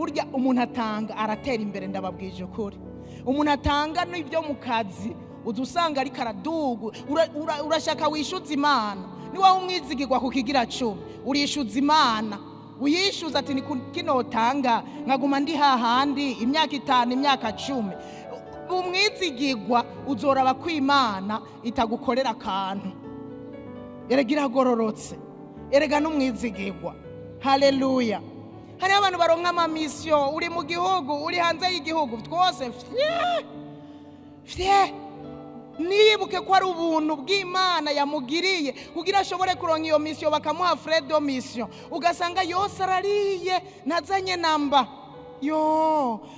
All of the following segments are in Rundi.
burya umuntu atanga aratera imbere, ndababwije ukuri. Umuntu atanga n'ibyo mu kazi udusanga ariko aradugu, urashaka wishuza Imana. Ni wawe umwizigirwa ku kigira 10 urishuza Imana, uyishuza ati ni kinotanga nkaguma ndi hahandi imyaka 5 imyaka 10. Umwizigirwa uzoraba ko Imana itagukorera akantu. Erega iragororotse, erega n'umwizigirwa. Haleluya. Hari abantu baronka amamisyo, uri mu gihugu uri hanze y'igihugu, twose nibuke ko ari ubuntu bw'Imana yamugiriye kugira ashobore kuronka iyo misyo, bakamuha fredo mission, ugasanga yose arariye ntazanye namba.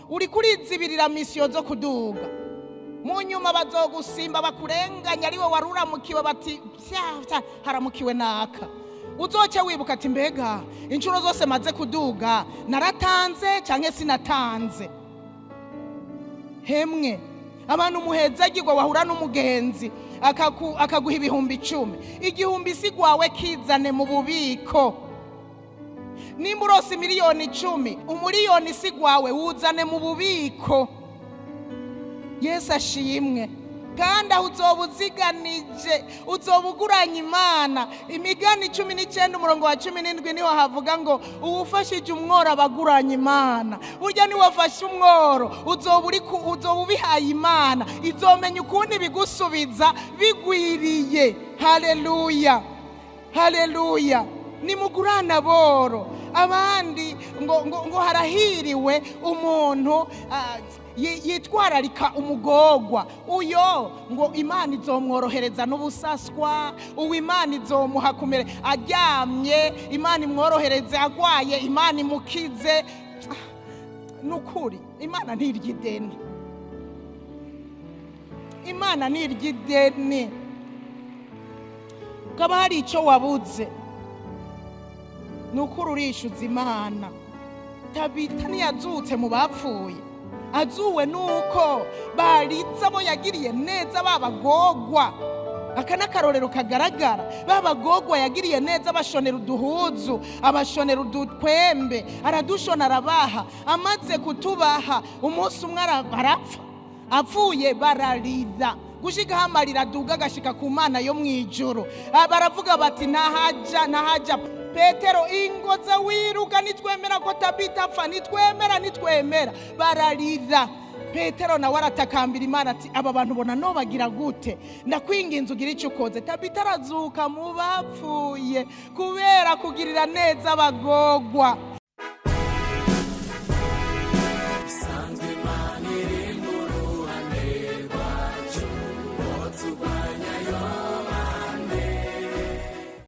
Uri kurizibirira misyo zo kuduga, mu nyuma bazogusimba bakurenganya, ariwe waruramukiwe bati haramukiwe naka. Uzoce wibuka ati mbega inshuro zose maze kuduga naratanze canke sinatanze. Hemwe abantu muhezagirwa wahura n'umugenzi akaguha ibihumbi 10, igihumbi sigwawe kizane mu bubiko. Nimba urose miliyoni 10, umuliyoni sigwawe wuzane mu bubiko. Yesu ashimwe. Kandi aho uzoba uziganije, uzoba uguranye Imana. Imigani 19 umurongo wa 17 niho havuga ngo uwufashije umworo abaguranye Imana. Burya ni wafashe umworo uzoba ubihaye Imana, izomenya ukundi bigusubiza bigwiriye. Haleluya, haleluya. Nimugurana boro abandi ngo harahiriwe umuntu yitwararika umugogwa uyo, ngo Imana izomworohereza n'ubusaswa, uwo Imana izomuha kumere aryamye, Imana imworohereze, agwaye Imana imukize. Nukuri Imana ntiryideni, Imana ntiryideni. Kaba hari icyo wabuze, nukuri urishuza Imana. Tabita ntiyazutse mu bapfuye, azuwe nuko baritsa bo yagiriye neza babagogwa. Aka n'akarorero kagaragara, babagogwa yagiriye neza, bashonera uduhuzu, abashonera udutwembe, aradushona arabaha. Amaze kutubaha umunsi umwe arapfa, apfuye bararira gushika hamarira duga gashika ku Mana yo mwijuru. Baravuga bati nahaja Petero, ingoza wiruka, nitwemera ko Tabita apfa, nitwemera. Bararira. Petero nawe aratakambira Imana ati aba bantu bona no bagira gute, ndakwinginze ugira icyo ukoze. Tabita arazuka mu bapfuye kubera kugirira neza abagogwa.